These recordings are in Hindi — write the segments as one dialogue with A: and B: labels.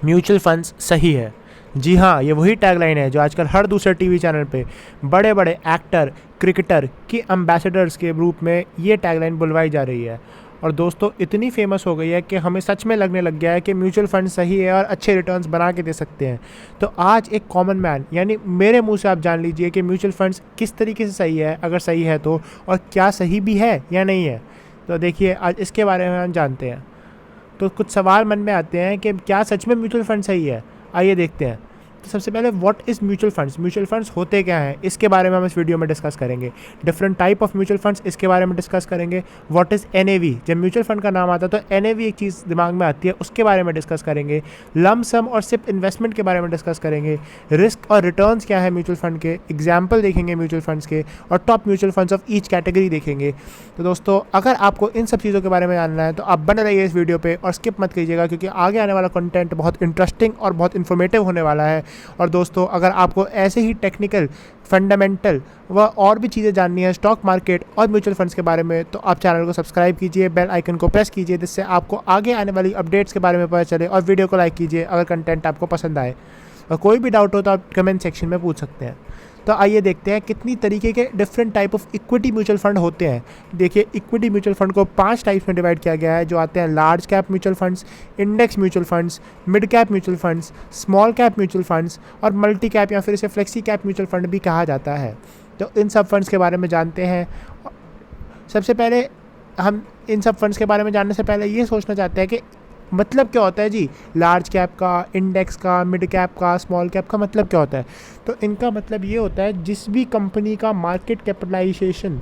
A: म्यूचुअल फंड्स सही है। जी हाँ, ये वही टैगलाइन है जो आजकल हर दूसरे टीवी चैनल पे बड़े बड़े एक्टर, क्रिकेटर की एम्बेसडर्स के रूप में ये टैगलाइन बुलवाई जा रही है। और दोस्तों इतनी फेमस हो गई है कि हमें सच में लगने लग गया है कि म्यूचुअल फंड सही है और अच्छे रिटर्न्स बना के दे सकते हैं। तो आज एक कॉमन मैन यानी मेरे मुंह से आप जान लीजिए कि म्यूचुअल फंड्स किस तरीके से सही है, अगर सही है तो, और क्या सही भी है या नहीं है। तो देखिए आज इसके बारे में हम जानते हैं। तो कुछ सवाल मन में आते हैं कि क्या सच में म्यूचुअल फंड सही है। आइए देखते हैं। तो सबसे पहले what is mutual funds, mutual funds होते क्या हैं, इसके बारे में हम इस वीडियो में डिस्कस करेंगे। Different type of mutual funds, इसके बारे में डिस्कस करेंगे। व्हाट इज़ एनएवी, जब म्यूचुअल फंड का नाम आता है तो एनएवी एक चीज़ दिमाग में आती है, उसके बारे में डिस्कस करेंगे। लम सम और सिप इन्वेस्टमेंट के बारे में डिस्कस करेंगे। रिस्क और रिटर्न्स क्या है म्यूचुअल फंड के, एग्जाम्पल देखेंगे म्यूचुअल फंड्स के, और top mutual funds of each category देखेंगे। तो दोस्तों अगर आपको इन सब चीज़ों के बारे में जानना है तो आप बने रहिए इस वीडियो पे और स्किप मत कीजिएगा, क्योंकि आगे आने वाला कंटेंट बहुत इंटरेस्टिंग और बहुत इन्फॉर्मेटिव होने वाला है। और दोस्तों अगर आपको ऐसे ही टेक्निकल, फंडामेंटल व और भी चीज़ें जाननी है स्टॉक मार्केट और म्यूचुअल फंड्स के बारे में, तो आप चैनल को सब्सक्राइब कीजिए, बेल आइकन को प्रेस कीजिए, जिससे आपको आगे आने वाली अपडेट्स के बारे में पता चले। और वीडियो को लाइक कीजिए अगर कंटेंट आपको पसंद आए। और कोई भी डाउट हो तो आप कमेंट सेक्शन में पूछ सकते हैं। तो आइए देखते हैं कितनी तरीके के different type of equity mutual fund होते हैं। देखिए इक्विटी म्यूचुअल फंड को 5 टाइप्स में डिवाइड किया गया है, जो आते हैं large cap mutual funds, index mutual funds, mid cap mutual funds, small cap mutual funds और मल्टी कैप या फिर इसे फ्लेक्सी कैप म्यूचुअल फंड भी कहा जाता है। तो इन सब फंड्स के बारे में जानते हैं। सबसे पहले हम इन सब फंड्स के बारे में जानने से पहले ये सोचना चाहते हैं कि मतलब क्या होता है जी, लार्ज कैप का, इंडेक्स का, मिड कैप का, स्मॉल कैप का मतलब क्या होता है। तो इनका मतलब ये होता है जिस भी कंपनी का मार्केट कैपिटलाइजेशन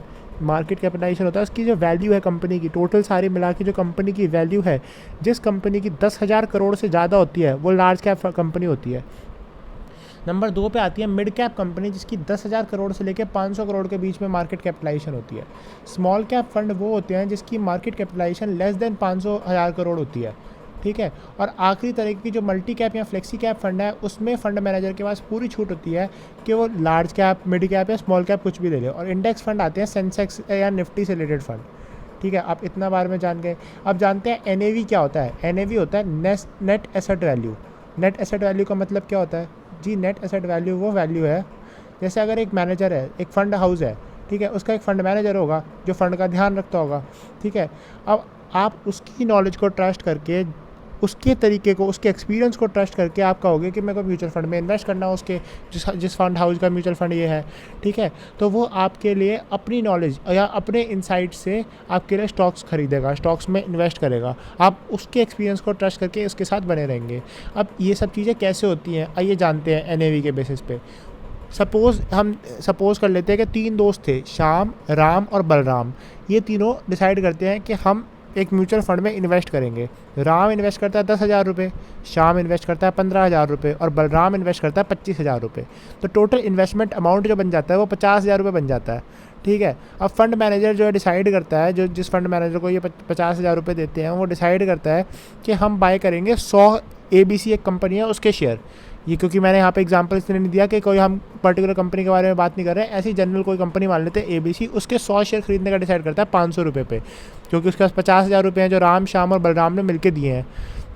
A: होता है, उसकी जो वैल्यू है कंपनी की, टोटल सारी मिला के जो कंपनी की वैल्यू है, जिस कंपनी की 10,000 करोड़ से ज़्यादा होती है वो लार्ज कैप कंपनी होती है। नंबर 2 पे आती है मिड कैप कंपनी, जिसकी 10,000 करोड़ से लेकर 500 करोड़ के बीच में मार्केट कैपिटलाइजेशन होती है। स्मॉल कैप फंड वो होते हैं जिसकी market capitalisation less than 500,000 crore होती है। ठीक है। और आखिरी तरह की जो मल्टी कैप या फ्लेक्सी कैप फंड है, उसमें फंड मैनेजर के पास पूरी छूट होती है कि वो लार्ज कैप, मिड कैप या स्मॉल कैप कुछ भी ले ले। और इंडेक्स फंड आते हैं सेंसेक्स या निफ्टी से रिलेटेड फंड। ठीक है, आप इतना बारे में जान गए। अब जानते हैं एनएवी क्या होता है। एनएवी होता है net asset value. Net asset value का मतलब क्या होता है जी, नेट एसेट वैल्यू वो वैल्यू है, जैसे अगर एक मैनेजर है, एक फंड हाउस है, ठीक है, उसका एक फंड मैनेजर होगा जो फंड का ध्यान रखता होगा। ठीक है। अब आप उसकी नॉलेज को ट्रस्ट करके, उसके तरीके को, उसके एक्सपीरियंस को ट्रस्ट करके आप कहोगे कि मेरे को म्यूचुअल फंड में इन्वेस्ट करना है, उसके जिस फंड हाउस का म्यूचुअल फंड ये है। ठीक है। तो वो आपके लिए अपनी नॉलेज या अपने इंसाइट से आपके लिए स्टॉक्स खरीदेगा, स्टॉक्स में इन्वेस्ट करेगा। आप उसके एक्सपीरियंस को ट्रस्ट करके उसके साथ बने रहेंगे। अब ये सब चीज़ें कैसे होती हैं आइए जानते हैं एनएवी के बेसिस पे। हम सपोज़ कर लेते हैं कि 3 दोस्त थे, श्याम, राम और बलराम। ये तीनों डिसाइड करते हैं कि हम एक म्यूचुअल फंड में इन्वेस्ट करेंगे। राम इन्वेस्ट करता है 10,000 रुपये, श्याम इन्वेस्ट करता है 15,000 रुपये और बलराम इन्वेस्ट करता है 25,000 रुपये। तो टोटल इन्वेस्टमेंट अमाउंट जो बन जाता है वो 50,000 रुपये बन जाता है। ठीक है। अब फंड मैनेजर जो डिसाइड करता है, जो जिस फंड मैनेजर को ये 50,000 रुपये देते हैं, वो डिसाइड करता है कि हम बाय करेंगे 100 ABC एक कंपनी है उसके शेयर। ये क्योंकि मैंने यहाँ पे एग्जांपल इसलिए नहीं दिया कि कोई हम पर्टिकुलर कंपनी के बारे में बात नहीं कर रहे हैं, ऐसी जनरल कोई कंपनी मान लेते हैं ABC, उसके 100 शेयर खरीदने का डिसाइड करता है 500 रुपये पे, क्योंकि उसके पास 50,000 रुपये हैं जो राम, श्याम और बलराम ने मिलकर दिए हैं।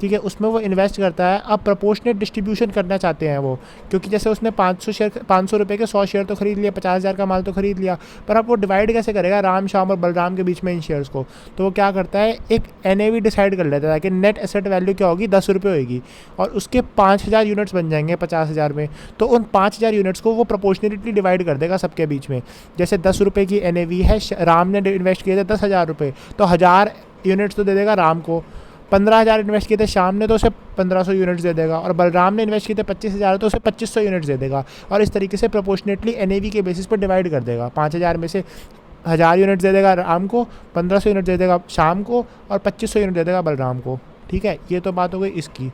A: ठीक है। उसमें वो इन्वेस्ट करता है। अब प्रोपोर्शनेट डिस्ट्रीब्यूशन करना चाहते हैं वो, क्योंकि जैसे उसने 500 रुपये के 100 शेयर तो खरीद लिया, 50,000 का माल तो खरीद लिया, पर अब वो डिवाइड कैसे करेगा राम, श्याम और बलराम के बीच में इन शेयर्स को। तो वो क्या करता है, एक एनएवी डिसाइड कर लेता है कि नेट एसेट वैल्यू क्या होगी, 10 रुपये होगी, और उसके 5,000 यूनिट्स बन जाएंगे 50,000 में। तो उन 5,000 यूनिट्स को वो प्रोपोर्शनेटली डिवाइड कर देगा सबके बीच में। जैसे 10 रुपये की एनएवी है, राम ने इन्वेस्ट किए थे 10,000 रुपये, तो 1,000 यूनिट्स तो दे देगा राम को। 15,000 इन्वेस्ट किए थे श्याम ने, तो उसे 1,500 यूनिट्स दे देगा। और बलराम ने इन्वेस्ट किए थे 25,000, तो उसे 2,500 यूनिट्स दे देगा। और इस तरीके से प्रोपोर्शनेटली एनएवी के बेसिस पर डिवाइड कर देगा। 5,000 में से 1,000 यूनिट्स दे देगा राम को, 1,500 यूनिट दे देगा श्याम को और 2,500 यूनिट दे देगा बलराम को। ठीक है, ये तो बात हो गई इसकी।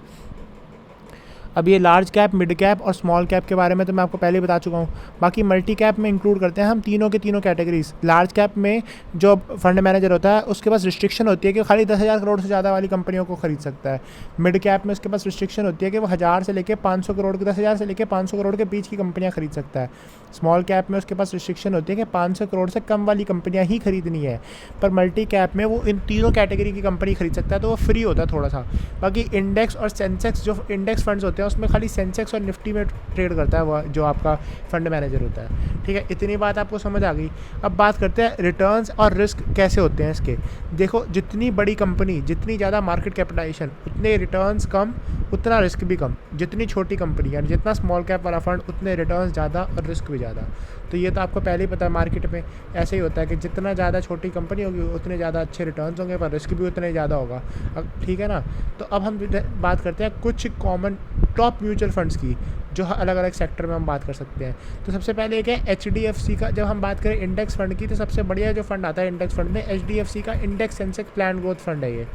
A: अब ये लार्ज कैप, मिड कैप और स्मॉल कैप के बारे में तो मैं आपको पहले ही बता चुका हूँ। बाकी मल्टी कैप में इंक्लूड करते हैं हम तीनों के तीनों कैटेगरीज। लार्ज कैप में जो फंड मैनेजर होता है उसके पास रिस्ट्रिक्शन होती है कि खाली 10,000 करोड़ से ज़्यादा वाली कंपनियों को खरीद सकता है। मिड कैप में उसके पास रिस्ट्रिक्शन होती है कि वो 1000 से लेकर 500 करोड़, 10,000 से लेकर 500 करोड़ के बीच की कंपनियाँ खरीद सकता है। स्मॉल कैप में उसके पास रिस्ट्रिक्शन होती है कि 500 करोड़ से कम वाली कंपनियाँ ही खरीदनी है। पर मल्टी कैप में वो इन तीनों कैटेगरी की कंपनी खरीद सकता है, तो वो फ्री होता है थोड़ा सा। बाकी इंडेक्स और सेंसेक्स, जो इंडेक्स फंड्स होते हैं उसमें खाली सेंसेक्स और निफ्टी में ट्रेड करता है वो जो आपका फंड मैनेजर होता है। ठीक है, इतनी बात आपको समझ आ गई। अब बात करते हैं रिटर्न्स और रिस्क कैसे होते हैं इसके। देखो, जितनी बड़ी कंपनी, जितनी ज़्यादा मार्केट कैपिटलाइजेशन, उतने रिटर्न्स कम, उतना रिस्क भी कम। जितनी छोटी कंपनी यानी जितना स्मॉल कैप वाला फंड, उतने रिटर्न्स ज़्यादा और रिस्क भी ज़्यादा। तो ये तो आपको पहले ही पता है, मार्केट में ऐसे ही होता है कि जितना ज़्यादा छोटी कंपनी होगी उतने ज़्यादा अच्छे रिटर्न्स होंगे, पर रिस्क भी उतना ही ज़्यादा होगा। अब ठीक है ना। तो अब हम बात करते हैं कुछ कॉमन टॉप म्यूचुअल फंड्स की, जो अलग अलग सेक्टर में हम बात कर सकते हैं। तो सबसे पहले एक है HDFC का। जब हम बात करें इंडेक्स फंड की, तो सबसे बढ़िया जो फंड आता है इंडेक्स फंड में HDFC का index Sensex plan growth fund है ये।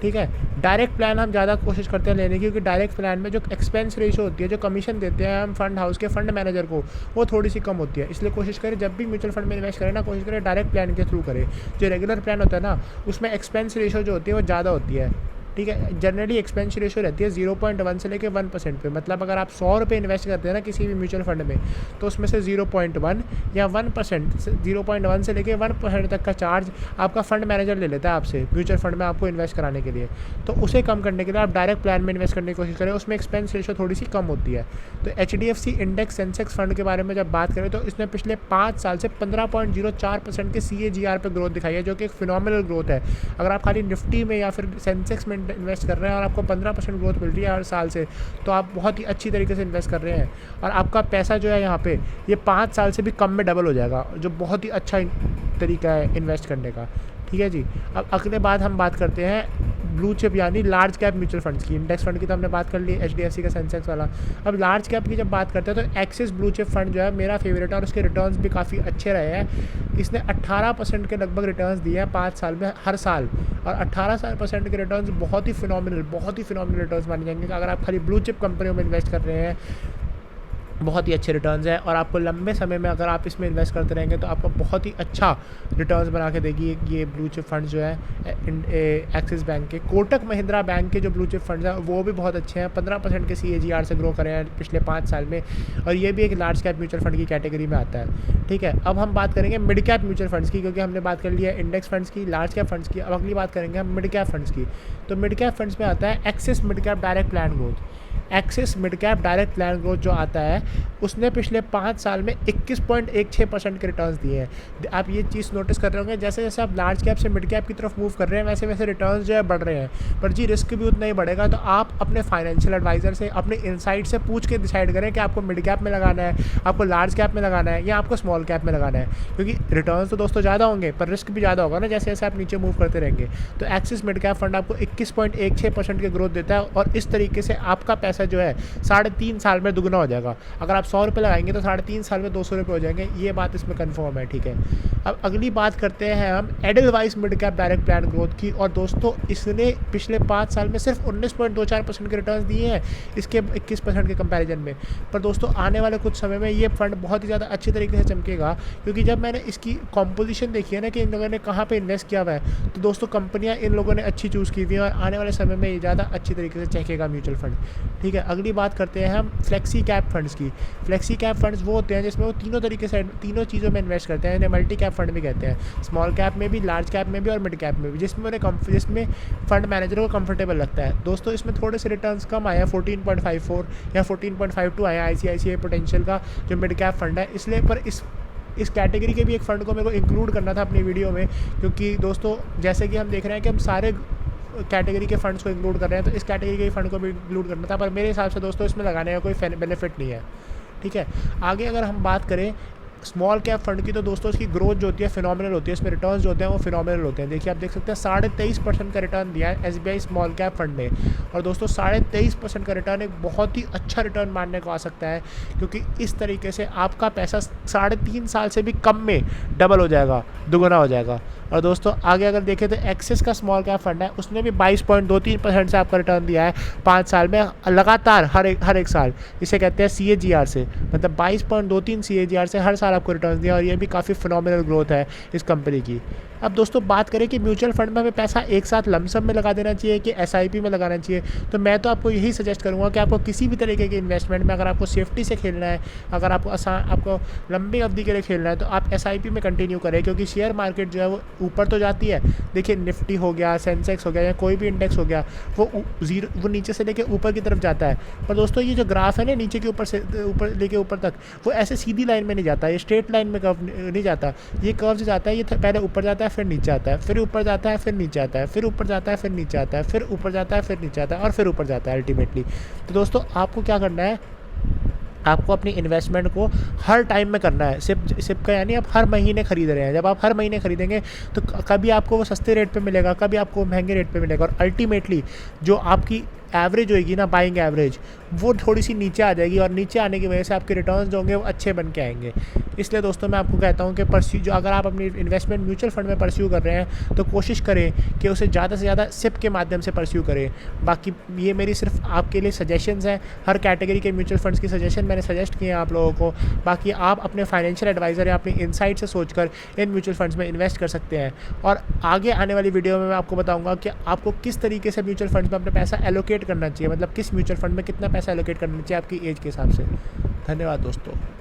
A: ठीक है, डायरेक्ट प्लान हम ज़्यादा कोशिश करते हैं लेने की, क्योंकि डायरेक्ट प्लान में जो एक्सपेंस रेशो होती है, जो कमीशन देते हैं हम फंड हाउस के फंड मैनेजर को, वो थोड़ी सी कम होती है। इसलिए कोशिश करें जब भी म्यूचुअल फंड में इन्वेस्ट करें ना, कोशिश करें डायरेक्ट प्लान के थ्रू करें। जो रेगुलर प्लान होता है ना, उसमें एक्सपेंस रेशो जो होती है वो ज़्यादा होती है। ठीक है, जनरली एक्सपेंस रेशो रहती है 0.1 से लेकर 1% पे। मतलब अगर आप 100 रुपये इन्वेस्ट करते हैं ना किसी भी म्यूचुअल फंड में, तो उसमें से 0.1 या 1%, 0.1 से लेकर 1% तक का चार्ज आपका फंड मैनेजर ले लेता है आपसे म्यूचुअल फंड में आपको इन्वेस्ट कराने के लिए। तो उसे कम करने के लिए आप डायरेक्ट प्लान में इन्वेस्ट करने की कोशिश करें, उसमें एक्सपेंस रेशो थोड़ी सी कम होती है। तो HDFC इंडेक्स सेंसेक्स फंड के बारे में जब बात करें, तो इसने पिछले 5 साल से 15.04% के CAGR पे ग्रोथ दिखाई है, जो कि एक फिनोमिनल ग्रोथ है। अगर आप खाली निफ्टी में या फिर सेंसेक्स में इन्वेस्ट कर रहे हैं और आपको 15% ग्रोथ मिल रही है हर साल से, तो आप बहुत ही अच्छी तरीके से इन्वेस्ट कर रहे हैं। और आपका पैसा जो है यहाँ पे, ये 5 साल से भी कम में डबल हो जाएगा, जो बहुत ही अच्छा तरीका है इन्वेस्ट करने का। ठीक है जी। अब अगले बाद हम बात करते हैं ब्लू चिप यानी लार्ज कैप म्यूचुअल फंड्स की। इंडेक्स फंड की तो हमने बात कर ली, HDFC का सेंसेक्स वाला। अब लार्ज कैप की जब बात करते हैं, तो एक्सिस ब्लू चिप फंड जो है मेरा फेवरेट है, और उसके रिटर्न्स भी काफ़ी अच्छे रहे हैं। इसने 18% के लगभग रिटर्न्स दिए हैं 5 साल में, हर साल। और 18% के रिटर्न्स बहुत ही फिनोमिनल रिटर्न्स माने जाएंगे। अगर आप खाली ब्लू चिप कंपनियों में इन्वेस्ट कर रहे हैं, बहुत ही अच्छे रिटर्न्स हैं। और आपको लंबे समय में अगर आप इसमें इन्वेस्ट करते रहेंगे, तो आपको बहुत ही अच्छा रिटर्न्स बना के देगी ये ब्लू चिप फंड जो है। एक्सिस बैंक के, कोटक महिंद्रा बैंक के जो ब्लू चिप फंड्स हैं वो भी बहुत अच्छे हैं, 15% के CAGR से ग्रो करे हैं पिछले 5 साल में। और ये भी एक लार्ज कैप म्यूचुअल फंड की कैटेगरी में आता है। ठीक है, अब हम बात करेंगे मिड कैप म्यूचुअल फंड्स की, क्योंकि हमने बात कर ली है इंडेक्स फंड्स की, लार्ज कैप फंड्स की। अब अगली बात करेंगे हम मिड कैप फंड्स की। तो मिड कैप फंड्स में आता है axis mid cap direct plan growth. Axis mid cap direct plan growth जो आता है, उसने पिछले 5 साल में 21.16% के रिटर्न्स दिए हैं। आप ये चीज़ नोटिस कर रहे होंगे, जैसे जैसे आप लार्ज कैप से मिड कैप की तरफ मूव कर रहे हैं, वैसे वैसे रिटर्न्स जो है बढ़ रहे हैं। पर जी रिस्क भी उतना ही बढ़ेगा। तो आप अपने फाइनेंशियल एडवाइज़र से, अपने इनसाइट से पूछ के डिसाइड करें कि आपको मिड कैप में लगाना है, आपको लार्ज कैप में लगाना है, या आपको स्मॉल कैप में लगाना है। क्योंकि रिटर्न्स तो दोस्तों ज़्यादा होंगे, पर रिस्क भी ज़्यादा होगा ना, जैसे जैसे आप नीचे मूव करते रहेंगे। तो एक्सिस मिड कैप फंड आपको 21.16% के ग्रोथ देता है, और इस तरीके से आपका पैसा जो है 3.5 साल में दुगना हो जाएगा। अगर आप 100 रुपये लगाएंगे तो 3.5 साल में 200 रुपये हो जाएंगे। ये बात इसमें कंफर्म है। ठीक है, अब अगली बात करते हैं हम Edelweiss mid cap direct plan growth की। और दोस्तों, इसने पिछले 5 साल में सिर्फ 19.24% के रिटर्न्स दिए हैं इसके 21% के कंपैरिजन में। पर दोस्तों, आने वाले कुछ समय में ये फंड बहुत ही ज़्यादा अच्छी तरीके से चमकेगा, क्योंकि जब मैंने इसकी कॉम्पोजिशन देखी है ना कि इन लोगों ने कहाँ पर इन्वेस्ट किया हुआ है, तो दोस्तों कंपनियाँ इन लोगों ने अच्छी चूज़ की हुई हैं, और आने वाले समय में ये ज़्यादा अच्छी तरीके से चमकेगा म्यूचुअल फंड। ठीक है, अगली बात करते हैं हम फ्लेक्सी कैप फंड्स की। फ्लेक्सी कैप फंड्स वो होते हैं जिसमें वो तीनों तरीके से तीनों चीज़ों में इन्वेस्ट करते हैं। इन्हें मल्टी कैप फंड भी कहते हैं, स्मॉल कैप में भी, लार्ज कैप में भी और मिड कैप में भी, जिसमें फंड मैनेजर को कंफर्टेबल लगता है। दोस्तों, इसमें थोड़े से रिटर्न्स कम आए हैं, 14.54 या 14.52 आए हैं ICICI पोटेंशियल का जो मिड कैप फंड है। इसलिए पर इस कैटेगरी के भी एक फ़ंड को मेरे को इंक्लूड करना था अपनी वीडियो में, क्योंकि दोस्तों जैसे कि हम देख रहे हैं कि हम सारे कैटेगरी के फंड्स को इंक्लूड कर रहे हैं, तो इस कैटेगरी के फंड को भी इंक्लूड करना था। पर मेरे हिसाब से दोस्तों इसमें लगाने का कोई बेनिफिट नहीं है। ठीक है, आगे अगर हम बात करें स्मॉल कैप फंड की तो दोस्तों इसकी ग्रोथ जो होती है फिनोमिनल होती है, इसमें रिटर्न्स जो होते हैं वो फिनोमिनल होते हैं। देखिए आप देख सकते हैं 23.5% का रिटर्न दिया है SBI स्मॉल कैप फंड ने। और दोस्तों 23.5% का रिटर्न एक बहुत ही अच्छा रिटर्न मानने को आ सकता है, क्योंकि इस तरीके से आपका पैसा 3.5 साल से भी कम में डबल हो जाएगा, दुगना हो जाएगा। और दोस्तों आगे अगर देखें तो एक्सिस का स्मॉल कैप फंड है, उसने भी 22.23% से आपका रिटर्न दिया है 5 साल में लगातार, हर एक साल। इसे कहते हैं CAGR से, मतलब 22.23 CAGR से हर साल आपको रिटर्न दिया, और ये भी काफ़ी फिनोमिनल ग्रोथ है इस कंपनी की। अब दोस्तों बात करें कि म्यूचुअल फंड में हमें पैसा एक साथ लमसम में लगा देना चाहिए कि SIP में लगाना चाहिए, तो मैं तो आपको यही सजेस्ट करूँगा कि आपको किसी भी तरीके के इन्वेस्टमेंट में अगर आपको सेफ्टी से खेलना है, अगर आपको लंबी अवधि के लिए खेलना है, तो आप SIP में कंटिन्यू करें, क्योंकि शेयर मार्केट जो है वो ऊपर तो जाती है। देखिए निफ्टी हो गया, सेंसेक्स हो गया, या कोई भी इंडेक्स हो गया, वो नीचे से लेके ऊपर की तरफ जाता है। पर दोस्तों ये जो ग्राफ है ना, नीचे के ऊपर से ऊपर लेके ऊपर तक, वो ऐसे सीधी लाइन में नहीं जाता, ये स्ट्रेट लाइन में कर्व नहीं जाता, ये कर्व से जाता है। ये पहले ऊपर जाता है, फिर नीचे आता है, फिर ऊपर जाता है, फिर नीचे आता है, फिर ऊपर जाता है, फिर नीचे आता है, फिर ऊपर जाता है, फिर नीचे आता है, और फिर ऊपर जाता है अल्टीमेटली। तो दोस्तों आपको क्या करना है, आपको अपनी इन्वेस्टमेंट को हर टाइम में करना है। सिप का यानी आप हर महीने खरीद रहे हैं। जब आप हर महीने खरीदेंगे तो कभी आपको वो सस्ते रेट पे मिलेगा, कभी आपको महंगे रेट पे मिलेगा, और अल्टीमेटली जो आपकी एवरेज होएगी ना, बाइंग एवरेज, वो थोड़ी सी नीचे आ जाएगी, और नीचे आने की वजह से आपके रिटर्न्स जो होंगे वो अच्छे बन के आएंगे। इसलिए दोस्तों मैं आपको कहता हूँ कि जो अगर आप अपनी इन्वेस्टमेंट म्यूचुअल फंड में परस्यू कर रहे हैं, तो कोशिश करें कि उसे ज़्यादा से ज़्यादा सिप के माध्यम से परस्यू करें। बाकी ये मेरी सिर्फ आपके लिए सजेशंस हैं, हर कैटेगरी के म्यूचुअल फंड्स की सजेशन मैंने सजेस्ट किए हैं आप लोगों को। बाकी आप अपने फाइनेंशियल एडवाइज़र या अपनी इनसाइट से सोचकर इन म्यूचुअल फंड्स में इन्वेस्ट कर सकते हैं। और आगे आने वाली वीडियो में मैं आपको बताऊँगा कि आपको किस तरीके से म्यूचुअल फंड्स में अपना पैसा एलोकेट करना चाहिए, मतलब किस म्यूचुअल फंड में कितना पैसा एलोकेट करना चाहिए आपकी एज के हिसाब से। धन्यवाद दोस्तों।